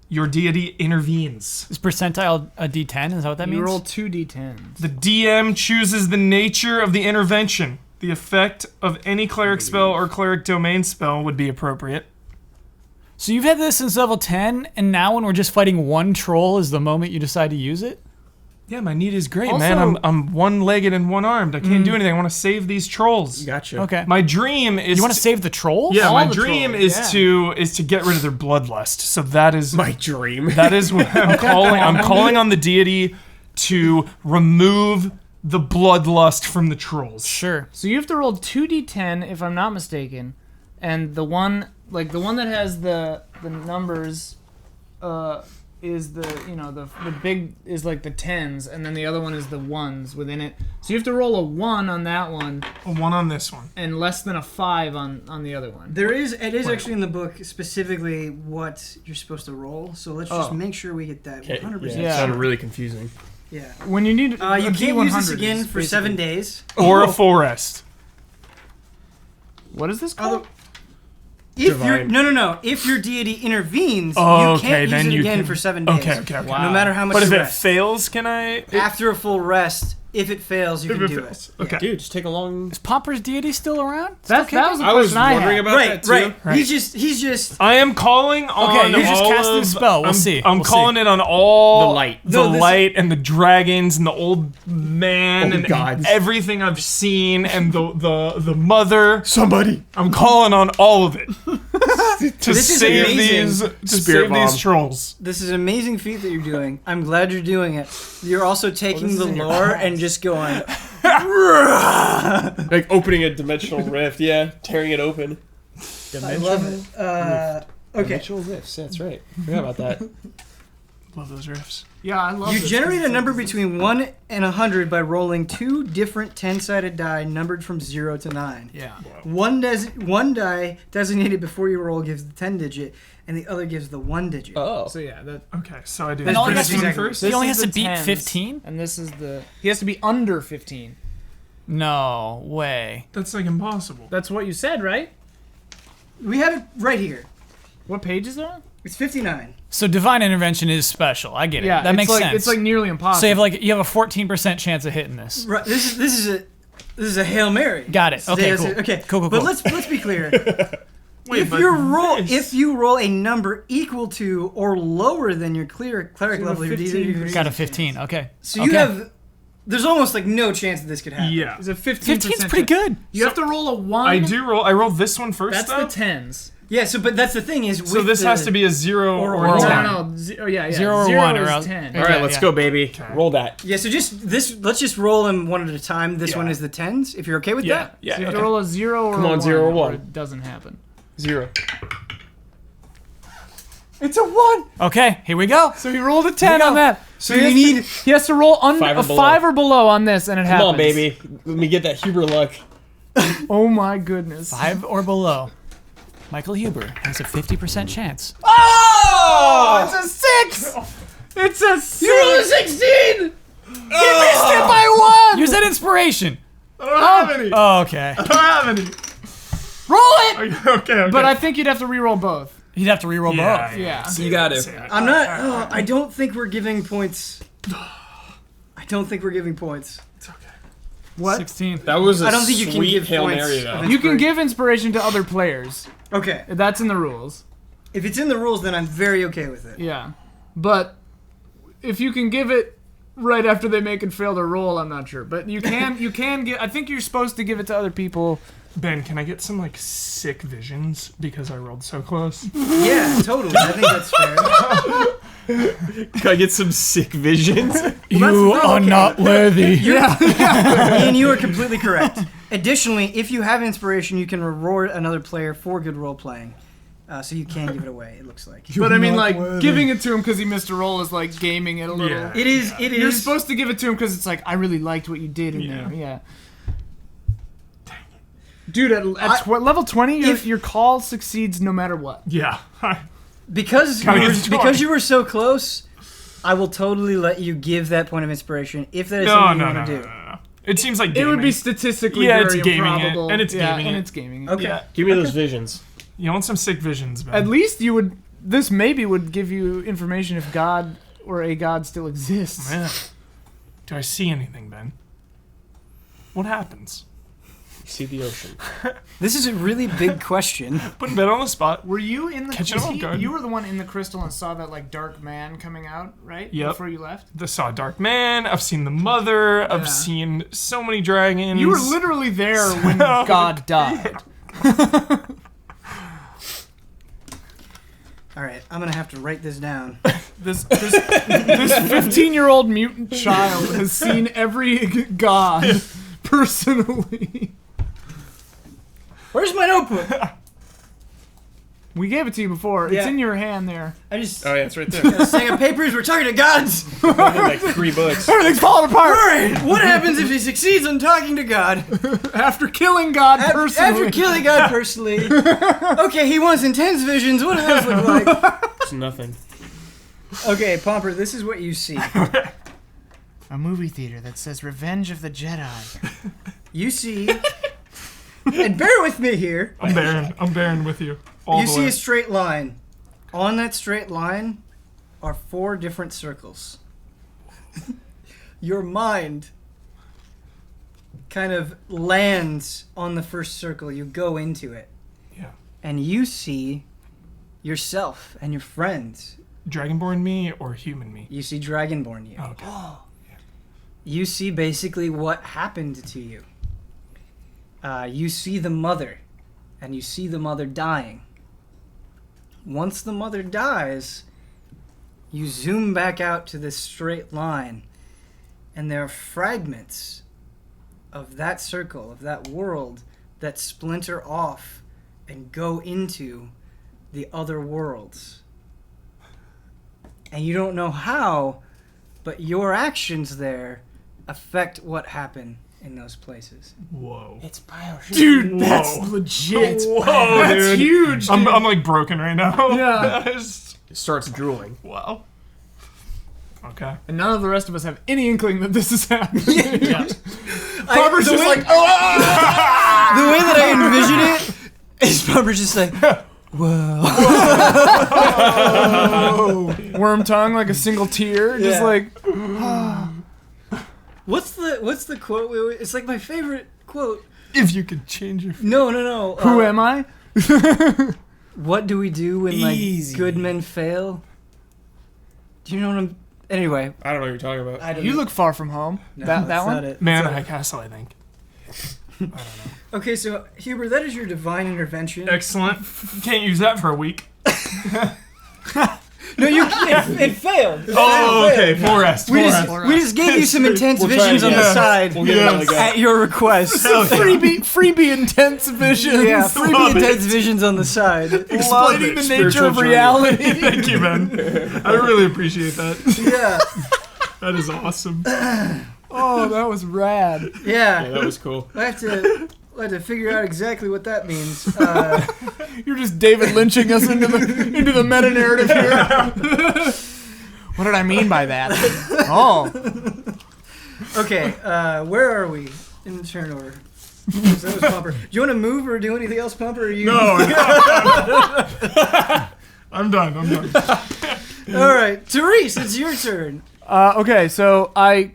your deity intervenes. Is percentile a D10? Is that what that You means? roll 2d10s. The DM chooses the nature of the intervention. The effect of any cleric spell or cleric domain spell would be appropriate. So you've had this since level 10, and now when we're just fighting one troll is the moment you decide to use it? Yeah, my need is great, Also- man. I'm one-legged and one-armed. I can't do anything. I want to save these trolls. Gotcha. Okay. My dream is You want to save the trolls? Yeah, All my the dream trolls, is to get rid of their bloodlust. So that is My dream. that is what I'm calling. I'm calling on the deity to remove the bloodlust from the trolls. Sure. So you have to roll 2d10 if I'm not mistaken, and the one that has the numbers is the the big is like the 10s, and then the other one is the 1s within it. So you have to roll a 1 on that one A 1 on this one. and less than a 5 on the other one. It is actually in the book specifically what you're supposed to roll. So let's just make sure we get that 100%. Yeah. It sounded really confusing. Yeah. When you need You a can't use this D100 again is for 7 days. Or a full rest. What is this called? Other- If you're Divine. no. If your deity intervenes, Oh, you can't okay, then use it you again can- for 7 days. Okay. Wow. No matter how much But if you it rest. fails, can I? After a full rest, if it fails, you If can it do fails. it. Okay. Dude, just take a long... Is Pomper's deity still around? That was the I was question I wondering had. about Right, that too. right. Right. He's just. I am calling on Okay, you're just all casting a of- spell. We'll I'm, see. I'm We'll calling see. it on all The light. the No, this- light and the dragons and the old man Oh, and God. everything I've seen and the mother. Somebody. I'm calling on all of it to This is save amazing. Spirit bomb. these trolls. This is an amazing feat that you're doing. I'm glad you're doing it. You're also taking the lore and just going. Like opening a dimensional rift, yeah. Tearing it open. I love it. Okay. Dimensional rifts, that's right. Forgot about that. Love those riffs. Yeah, I love You this. generate a number between 1 and 100 by rolling 2 different 10-sided die numbered from 0 to 9. Yeah. One die designated before you roll gives the 10 digit, and the other gives the 1 digit. Oh. So yeah, that Okay, so I do And all he this has to one do- first. He only is has to the beat 10s, 15? and this is he has to be under 15. No way. That's like impossible. That's what you said, right? We have it right here. What page is that? It's 59. So divine intervention is special. I get it. Yeah, that it's makes like, sense. It's like nearly impossible. so you have a 14% chance of hitting this. Right. This is a Hail Mary. Got it. Okay, cool. Okay. Cool. But let's be clear. Wait, if but if you roll a number equal to or lower than your cleric you have level, your 15. deity Got a 15. Okay. So you Okay. have. There's almost like no chance that this could happen. Yeah. It's a 15%. 15's pretty good. You have to roll a 1. I do roll. I roll this one first. That's though? the 10s. Yeah. So, but that's the thing is. So this has to be a 0 Or or one. 10. No. Oh, yeah. 0 or 0 1 or is else- 10. All right, Yeah, let's yeah. go, baby. Roll that. Yeah. So let's just roll them one at a time. This Yeah. one is the 10s. If you're okay with Yeah, that. yeah. So you have okay. to roll a 0 or Come a on, 1, 0 or 1. it doesn't happen. 0. It's a 1. Okay, here we go. So he rolled a 10 on that. So you need. He has to roll under 5 or a below. 5 or below on this, and it Come happens. on, baby. Let me get that Huber luck. Oh my goodness. 5 or below. Michael Huber has a 50% chance. Oh! It's a 6. It's a 6. You rolled a 16. by 1. Use that inspiration. I don't have any. Oh, okay. I don't have any. Roll it. Okay. But I think you'd have to re-roll both. You'd have to reroll Yeah, both. Yeah. You got to. I'm not. I don't think we're giving points. I don't think we're giving points. It's okay. What? 16. That was a I don't think you can sweet give Hail points Mary, of though. You can give inspiration to other players. Okay. That's in the rules. If it's in the rules, then I'm very okay with it. Yeah. But if you can give it right after they make and fail their roll, I'm not sure. But you can give. I think you're supposed to give it to other people. Ben, can I get some like sick visions because I rolled so close? Yeah, totally. I think that's fair. Can I get some sick visions? You are not worthy. Ian, you are completely correct. Additionally, if you have inspiration, you can reward another player for good role playing. So you can give it away, it looks like. But I mean, like, giving it to him because he missed a roll is like gaming it a little. Yeah. It is. You're supposed to give it to him because it's like, I really liked what you did in there. Yeah. Dude, at level 20, your call succeeds no matter what. Yeah. Because Kinda you were so close, I will totally let you give that point of inspiration if that is No, something no, you no, want no, to do. no. It seems like It gaming. would be statistically Yeah, very it's gaming it, improbable. and it's Yeah, gaming and it. it's gaming it. Okay. Yeah. Give me those visions. You want some sick visions, Ben? At least you would. This maybe would give you information if God or a God still exists. Man. Do I see anything, Ben? What happens? See the ocean. This is a really big question. Putting Ben on the spot. Were you in the? Catching him off guard. You were the one in the crystal and saw that like dark man coming out, right? Yep. Before you left. I saw Dark Man. I've seen the Mother. Yeah. I've seen so many dragons. You were literally there when God died. All right, I'm gonna have to write this down. This 15-year-old mutant child has seen every God personally. Where's my notebook? We gave it to you before. It's Yeah. in your hand there. I just Oh, yeah, it's right there. got a stack of papers. We're talking to gods. Like 3 books. Everything's falling All apart right, what happens if he succeeds on talking to God? after killing God personally. After killing God personally. Okay, he wants intense visions. What does those look like? It's nothing. Okay, Pomper, this is what you see. A movie theater that says Revenge of the Jedi. You see, and bear with me here. I'm bearing with you. All You the see way. a straight line. On that straight line are 4 different circles. Your mind kind of lands on the first circle. You go into it. Yeah. And you see yourself and your friends. Dragonborn me or human me? You see Dragonborn you. Oh, okay. You see basically what happened to you. You see the mother, and you see the mother dying. Once the mother dies, you zoom back out to this straight line, and there are fragments of that circle, of that world, that splinter off and go into the other worlds. And you don't know how, but your actions there affect what happened in those places. Whoa. It's Bioshock. Dude, that's Whoa. legit. Whoa, That's dude. huge. I'm dude. like broken right now. Yeah. Just- It starts drooling. wow. Okay. And none of the rest of us have any inkling that this is happening. Yeah. Barbara's just like, the way that I envision it is Barbara's just like, worm tongue, like a single tear, just Yeah. like. what's the quote? It's like my favorite quote. If you could change your. No. Who am I? What do we do when Easy. like good men fail? Do you know what I'm? Anyway, I don't know what you're talking about. I don't. You know. look far from home. No, that that's one? not it. Man, That's High not Castle, I think. Okay, so Huber, that is your divine intervention. Excellent. Can't use that for a week. No, you can't. It failed. Oh, okay. Full rest. We Full just, rest. we just gave you some intense We'll try visions on the again. side We'll give it another go. at your request. freebie intense visions. Yeah, freebie Love it. intense visions on the side. Explaining the it. nature Spiritual of journey. reality. Thank you, Ben. I really appreciate that. Yeah, That is awesome. Oh, that was rad. Yeah, yeah. that was cool. I have to figure out exactly what that means. You're just David Lynching us into the meta narrative here. What did I mean by that? Oh, Okay, where are we in the turn order? So that was Pumper. Do you want to move or do anything else, Pumper? Or you? No. I'm done. All right, Therese, it's your turn. Okay, so I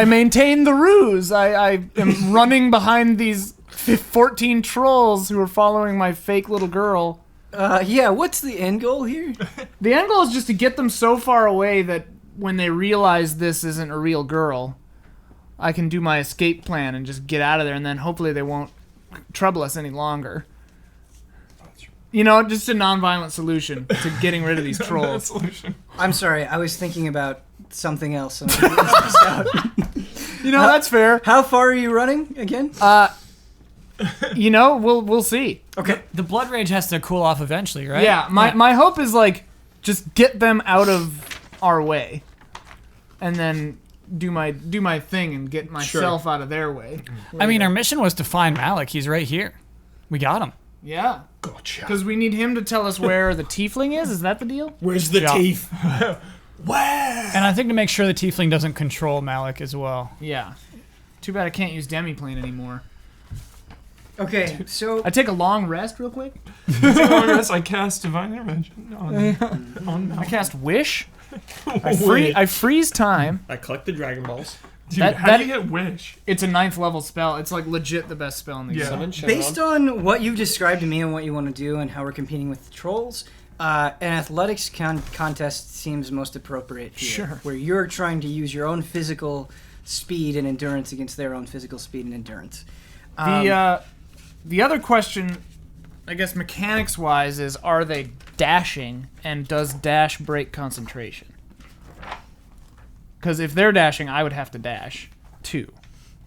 maintain the ruse. I am running behind these 14 trolls who are following my fake little girl. Yeah, what's the end goal here? The end goal is just to get them so far away that when they realize this isn't a real girl, I can do my escape plan and just get out of there, and then hopefully they won't trouble us any longer. You know, just a non-violent solution to getting rid of these trolls. I'm sorry, I was thinking about something else. And I You know, that's fair. How far are you running again? You know, we'll see. Okay. The blood rage has to cool off eventually, right? Yeah, my hope is like just get them out of our way, and then do my thing and get myself out of their way. I mean, our mission was to find Malik. He's right here. We got him. Yeah, Gotcha. because we need him to tell us where the tiefling is. Is that the deal? Where's the Yeah. teeth? And I think to make sure the tiefling doesn't control Malik as well. Yeah. Too bad I can't use demiplane anymore. Okay, so I take a long rest real quick. I cast Divine Intervention on I cast Wish. I freeze time. I collect the Dragon Balls. Dude, how do you get Wish? It's a 9th level spell. It's like legit the best spell in the game. based on what you've described to me and what you want to do and how we're competing with the trolls, an athletics contest seems most appropriate here. Sure. Where you're trying to use your own physical speed and endurance against their own physical speed and endurance. The other question, I guess mechanics wise, is are they dashing, and does dash break concentration? Because if they're dashing, I would have to dash too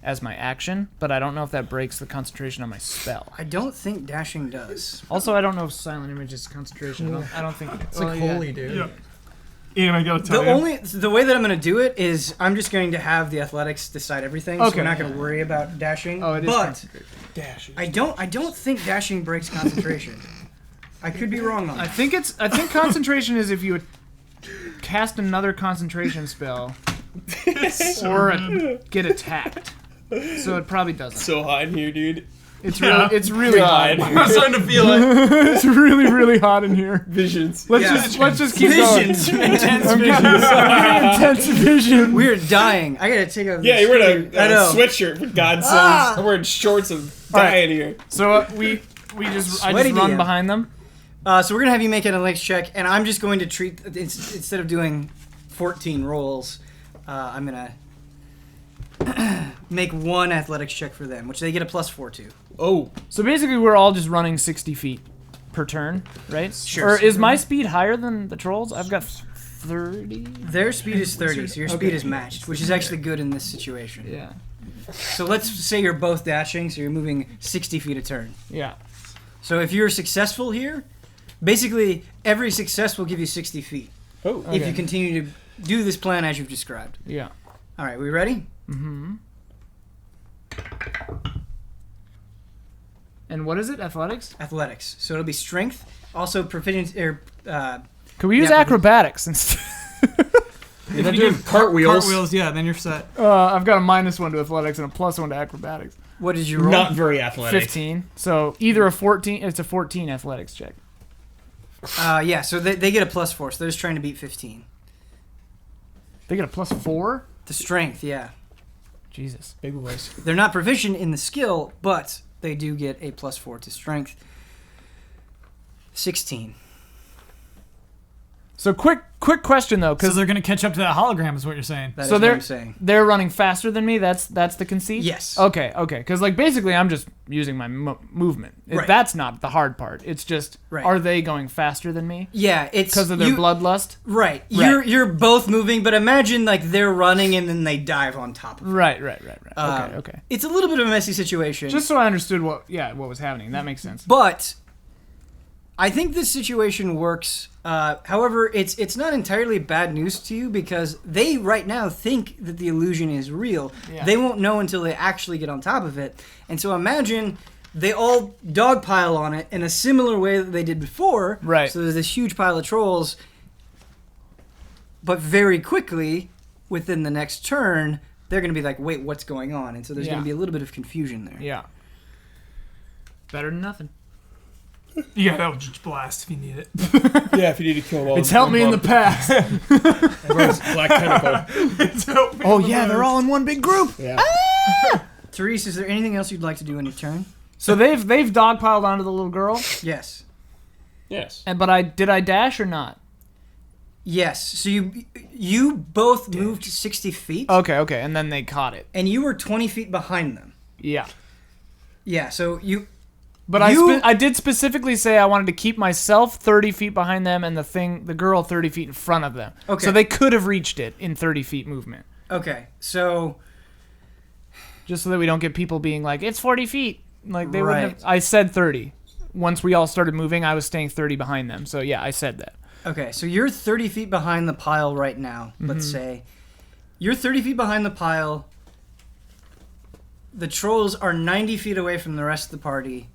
as my action, but I don't know if that breaks the concentration on my spell. I don't think dashing does. Also, I don't know if silent image is concentration. I don't think It's like holy, dude. Yeah. Ian, I gotta tell you. The way that I'm going to do it is I'm just going to have the athletics decide everything. So Okay. we're not going to worry about dashing. Oh, it is But concentration. I don't think dashing breaks concentration. I could be wrong on I that. think concentration is if you would cast another concentration spell get attacked. So it probably doesn't. So hot in here, dude. It's really hot. I'm starting to feel it. It's really, really hot in here. Visions. Let's just keep Visions. going. I'm getting intense vision. We're dying. I gotta take a. Yeah, you're wearing I a know. sweatshirt, for God's sakes. I'm wearing shorts and dying here. So I just Sweaty run DM. behind them. So we're gonna have you make an athletics check, and I'm just going to treat instead of doing 14 rolls, I'm gonna make one athletics check for them, which they get a +4 to. Oh, So basically, we're all just running 60 feet per turn, right? Sure. Or is my speed higher than the trolls? I've got 30. Their speed is 30, so your speed is matched, which is actually good in this situation. Yeah. So let's say you're both dashing, so you're moving 60 feet a turn. Yeah. So if you're successful here, basically every success will give you 60 feet. oh. If Okay. you continue to do this plan as you've described. Yeah. All right, we ready? And what is it? Athletics? Athletics. So it'll be strength, also proficiency. Could we use Yeah, acrobatics instead? If you do cartwheels, Cartwheels, yeah, then you're set. I've got a -1 to athletics and a +1 to acrobatics. What did you roll? not very athletic. 15. So either a 14. It's a 14 athletics check. Yeah, so they get a +4, so they're just trying to beat 15. They get a +4. The strength, yeah. Jesus. Big boys. They're not proficient in the skill, but they do get a +4 to strength. 16. So quick question though, So because they're gonna catch up to that hologram, is what you're saying. That is So what they're I'm saying. they're running faster than me. That's the conceit. Yes. Okay. Because like basically, I'm just using my movement. Right. That's not the hard part. It's just Right. are they going faster than me Yeah, it's because of their bloodlust? Right. You're both moving, but imagine like they're running and then they dive on top of it. Right. Okay. It's a little bit of a messy situation. Just so I understood what was happening. That makes sense. But I think this situation works. However, it's not entirely bad news to you because they right now think that the illusion is real. Yeah. They won't know until they actually get on top of it. And so imagine they all dogpile on it in a similar way that they did before. Right. So there's this huge pile of trolls. But very quickly, within the next turn, they're going to be like, wait, what's going on? And so there's going Yeah. to be a little bit of confusion there. Yeah. Better than nothing. Yeah, that would just blast if you need it. Yeah, if you need to kill them all. It's helped me in the past. Black tentacle. Oh yeah, they're all in one big group. Yeah. Therese, is there anything else you'd like to do on your turn? So they've dogpiled onto the little girl. Yes. Yes. But did I dash or not? Yes. So you both moved 60 feet, Okay, and then they caught it. and you were 20 feet behind them. Yeah. Yeah. So you. But I did specifically say I wanted to keep myself 30 feet behind them and the girl 30 feet in front of them. Okay. So they could have reached it in 30 feet movement. Okay. So. Just so that we don't get people being like, it's 40 feet. Like they wouldn't Right. have. I said 30. Once we all started moving, I was staying 30 behind them. So yeah, I said that. Okay, so you're 30 feet behind the pile right now, let's say. You're 30 feet behind the pile. The trolls are 90 feet away from the rest of the party.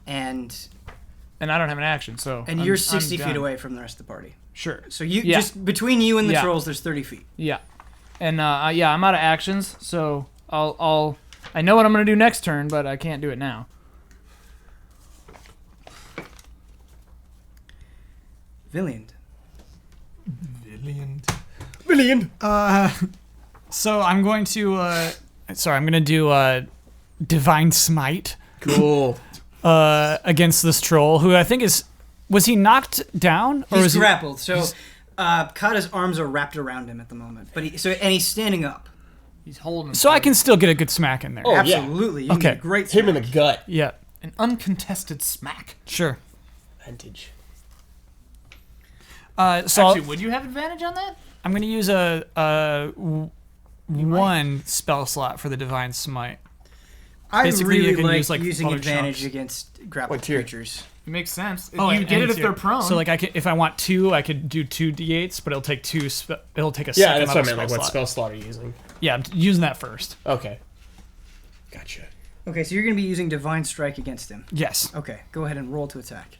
And And I don't have an action, so. you're 60 I'm feet done. away from the rest of the party. Sure. So you Yeah. just between you and the Yeah. trolls, there's 30 feet. Yeah. And yeah, I'm out of actions, so I know what I'm gonna do next turn, but I can't do it now. Villiand. Billion. So I'm going to. I'm going to do Divine Smite Cool. against this troll, who I think is. Was he knocked down? Or He's was grappled, so Kada's arms are wrapped around him at the moment. But he's standing up. He's holding. So I can still get a good smack in there. Oh, yeah. Absolutely. You can Okay. get a great Hit him in the gut. Yeah, an uncontested smack. sure. Advantage. So Actually, would you have advantage on that? I'm going to use one spell slot for the Divine Smite. I Basically, you really can like use, like, using other advantage chunks. against grappled What tier? creatures. It makes sense. Oh, you and get it if two. they're prone. So like if I want 2, I could do 2 d8s, but it'll take it'll take a Yeah, second that's what I level meant. Like, what slot. spell slot are you using? Yeah, I'm using that first. Okay. Gotcha. Okay, so you're going to be using Divine Strike against him. Yes. Okay, go ahead and roll to attack.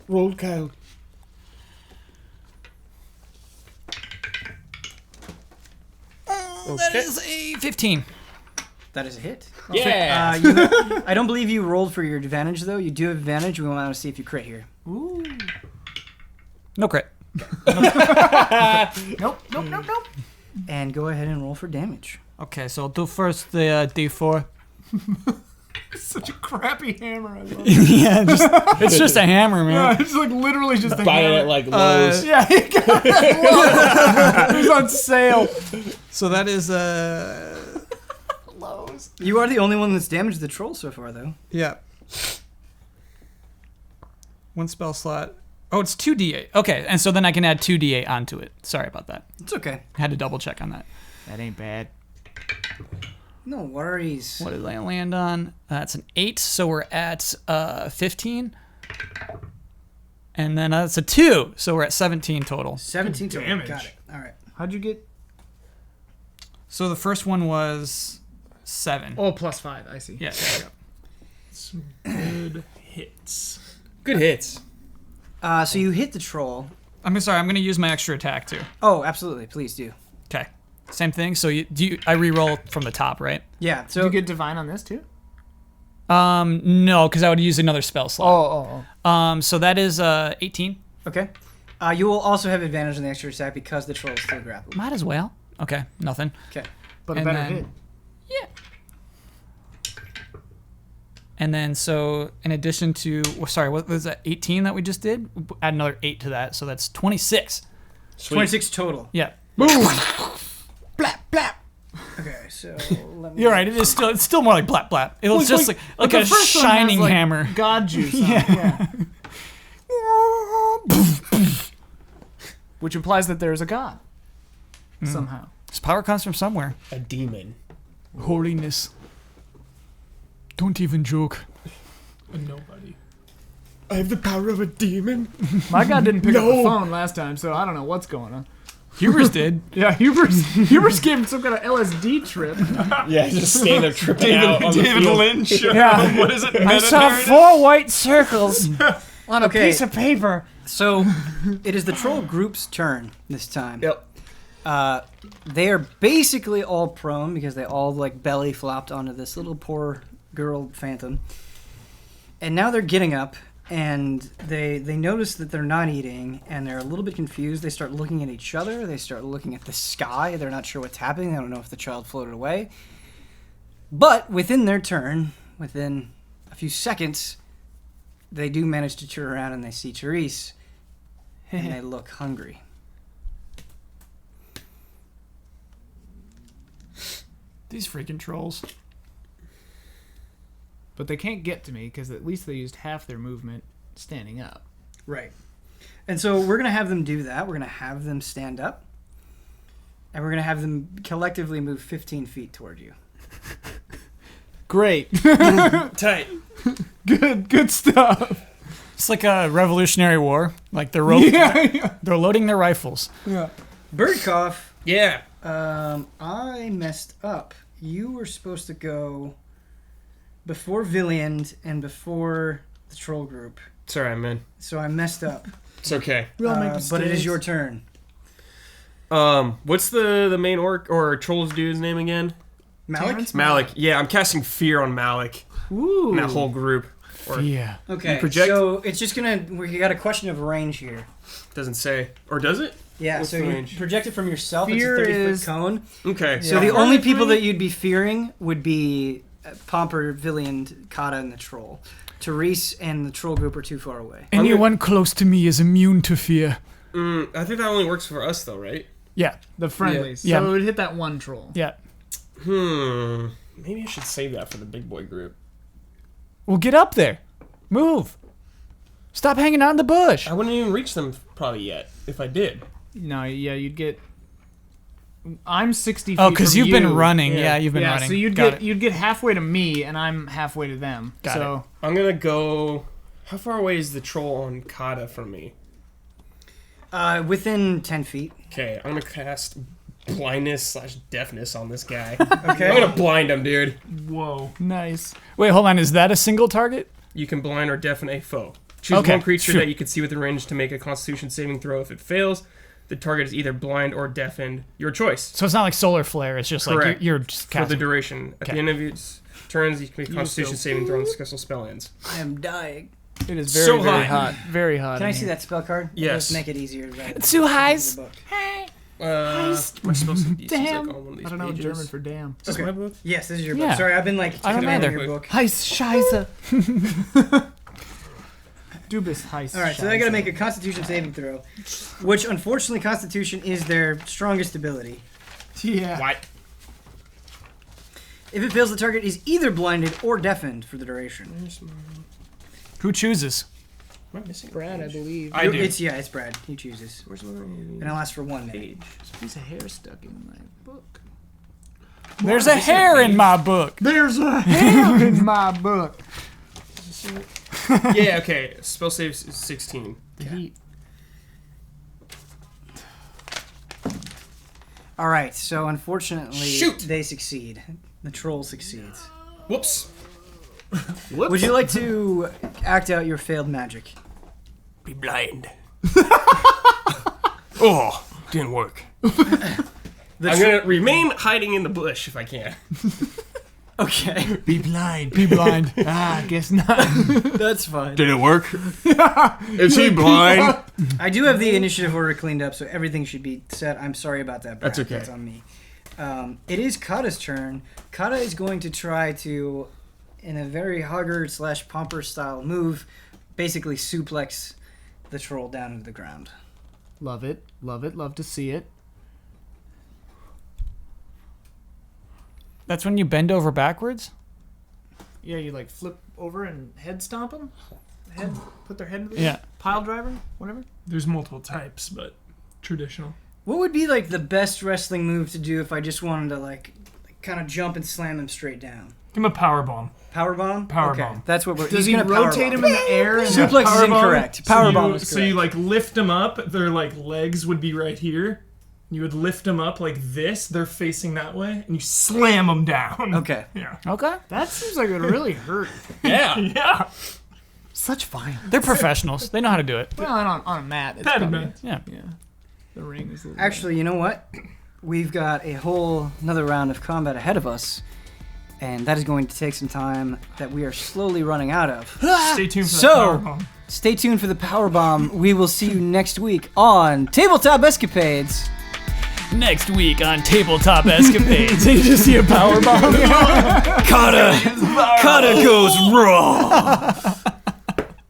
Roll, Kyle. That is a 15. That is a hit. Yeah. I don't believe you rolled for your advantage, though. You do have advantage. We want to see if you crit here. No crit. nope. And go ahead and roll for damage. Okay, so I'll do first the d4. Such a crappy hammer. I love it. Yeah, it's just a hammer, man. Yeah, it's like literally just a Buying hammer. it like Lowe's. Yeah, he got that low. It was on sale. So that is Lows. You are the only one that's damaged the troll so far, though. yeah. 1 spell slot. Oh, it's 2d8. Okay, and so then I can add 2d8 onto it. Sorry about that. It's okay. Had to double check on that. That ain't bad. No worries. What did I land on? That's an 8, so we're at 15. And then that's a 2, so we're at 17 total. 17 total. Damage. Got it. All right. How'd you get? So the first one was 7. Oh, +5. I see. Yeah, there we go. Some good hits. Good hits. So you hit the troll. I'm sorry, I'm going to use my extra attack too. Oh, absolutely. Please do. Okay. Same thing. So I re-roll from the top, right? Yeah. Did So you get divine on this too? No, because I would use another spell slot. Oh. So that is 18. okay. You will also have advantage on the extra attack because the troll is still grappled. Might as well. Okay, nothing. Okay. But a And better then- hit. Yeah. And then so in addition to, what was that, 18 that we just did? Add another 8 to that, so that's 26. Sweet. 26 total. Yeah. Blap blap. Okay. So let me. You're right. It's still more like blap blap. It was just like a the first one has, shining like, hammer. God juice. Yeah. Which implies that there's a god. Somehow. This power comes from somewhere. A demon. Holiness. Don't even joke. Nobody. I have the power of a demon. My god didn't pick up No. the phone last time, so I don't know what's going on. Hubers did. Yeah, Huber's gave him some kind of LSD trip. Yeah, just stand there tripping out on the David field. Lynch. Yeah. What is it? I saw Meta-narrative? 4 white circles on a Okay. piece of paper. So it is the troll group's turn this time. Yep. They are basically all prone because they all like belly flopped onto this little poor girl phantom. And now they're getting up. and they notice that they're not eating, and they're a little bit confused. They start looking at each other. They start looking at the sky. They're not sure what's happening. They don't know if the child floated away. But within their turn, within a few seconds, they do manage to turn around and they see Therese, and they look hungry. These freaking trolls. But they can't get to me because at least they used half their movement standing up. Right. And so we're going to have them do that. We're going to have them stand up. And we're going to have them collectively move 15 feet toward you. Great. Tight. Good stuff. It's like a Revolutionary War. Like they're they're loading their rifles. Yeah. Birdcough, Yeah. I messed up. You were supposed to go before Villiand and before the troll group. It's alright, man. So I messed up. It's okay. We all make mistakes. But it is your turn. What's the main orc or troll's dude's name again? Malik? Terrence? Malik. Yeah, I'm casting fear on Malik Ooh. and that whole group. Or Yeah. Okay, project- so it's just we got a question of range here. doesn't say. Or does it? Yeah, What's so the you range? project it from yourself. Fear it's a 30-foot is- cone. Okay. So Yeah. the only Range people range? that you'd be fearing would be Pomper, Villiand, Kada, and the troll. Therese and the troll group are too far away. Anyone close to me is immune to fear. I think that only works for us though, right? Yeah. The friendlies. Yeah. So it would hit that one troll. Yeah. Maybe I should save that for the big boy group. Well, get up there. Move. Stop hanging out in the bush. I wouldn't even reach them probably yet if I did. No, yeah, you'd get. I'm 60 feet. Oh, because from you've been you. running. Yeah, you've been Yeah, running. so you'd Got get it. you'd get halfway to me, and I'm halfway to them. Got so I'm gonna go. How far away is the troll on Kada from me? Within 10 feet. Okay, I'm gonna cast blindness / deafness on this guy. Okay. I'm gonna blind him, dude. Whoa. Nice. Wait, hold on. Is that a single target? You can blind or deafen a foe. Choose Okay, one creature sure. that you can see within range to make a Constitution saving throw. If it fails, the target is either blind or deafened. Your choice. So it's not like solar flare. It's just Correct. like you're just For the casting. duration. At Okay. the end of its turns, you can make a Constitution saving throw and successful spell ends. I am dying. it is So very, very hot. hot. Very hot. Can I in see here. that spell card? Yes. Let's make it easier. It's too highs. My spell save DC is Damn. like on one of these I don't know pages. German for damn. Is this Okay. my book? Yes, this is your Yeah. book. Sorry, I've been like I don't taking over either. your book. Heiss Scheiße. Dubis Heiss. All right, so I got to make a Constitution saving throw, which unfortunately Constitution is their strongest ability. Yeah. What? If it fails, the target is either blinded or deafened for the duration. Who chooses? Am I missing? Brad, I believe. I do. It's Brad. He chooses, Where's my and it lasts for 1 minute. page? There's a piece of hair stuck in my book. There's a hair in my book. There's a hair in my book. Yeah, okay. Spell save is 16. The heat. All right, so unfortunately, Shoot! they succeed. The troll succeeds. Whoops. Would you like to act out your failed magic? Be blind. Oh, didn't work. I'm gonna remain hiding in the bush if I can. Okay, Be blind. Be blind. Ah, guess not. that's fine. Did it work? Is he blind? I do have the initiative order cleaned up, so everything should be set. I'm sorry about that, Brad. That's okay. That's on me. It is Kada's turn. Kada is going to try to, in a very Hogger / Pomper style move, basically suplex the troll down into the ground. Love it. Love it. Love to see it. That's when you bend over backwards? Yeah, you like flip over and head stomp them. Put their head into the Yeah. pile driver, whatever. There's multiple types, but traditional. What would be like the best wrestling move to do if I just wanted to like kind of jump and slam him straight down? Give him a power bomb. Power bomb? Power okay. bomb. That's what we're Does he's he gonna power rotate bomb. him in the air? And Suplex is Power bomb. incorrect. Power bomb is So you correct. like lift them up. Their like legs would be right here. You would lift them up like this. They're facing that way, and you slam them down. Okay. Yeah. Okay. that seems like it would really hurt. Yeah. Yeah. Such violence. They're professionals. They know how to do it. Well, and on a mat. It's Padded probably, mat. Yeah. Yeah. The ring is a little Actually, you know what? We've got another round of combat ahead of us. and that is going to take some time that we are slowly running out of. Stay tuned for So- that power bomb. Stay tuned for the power bomb. We will see you next week on Tabletop Escapades. Next week on Tabletop Escapades, you just see a power bomb. Kada goes raw.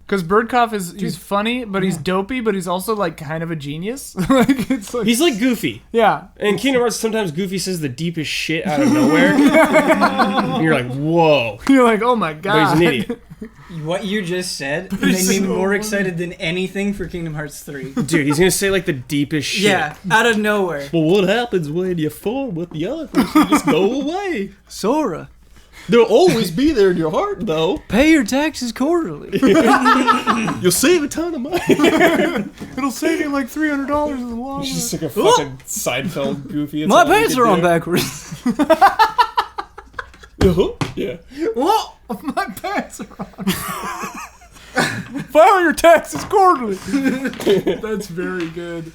Because Birdcough he's funny, but he's dopey, but he's also like kind of a genius. Like it's like He's like Goofy. yeah. In Kingdom Hearts, sometimes Goofy says the deepest shit out of nowhere. And you're like, whoa. You're like, oh my But god. he's an idiot. What you just said made me more excited than anything for Kingdom Hearts 3. Dude, he's going to say like the deepest shit. Yeah, out of nowhere. Well, what happens when you form with the other person? Just go away. Sora, They'll always be there in your heart, though. pay your taxes quarterly. You'll save a ton of money. It'll save you like $300 in the long run. Just like a fucking Seinfeld Goofy. My pants are on backwards. Yeah. Whoa! My pants are on. File your taxes quarterly. That's very good.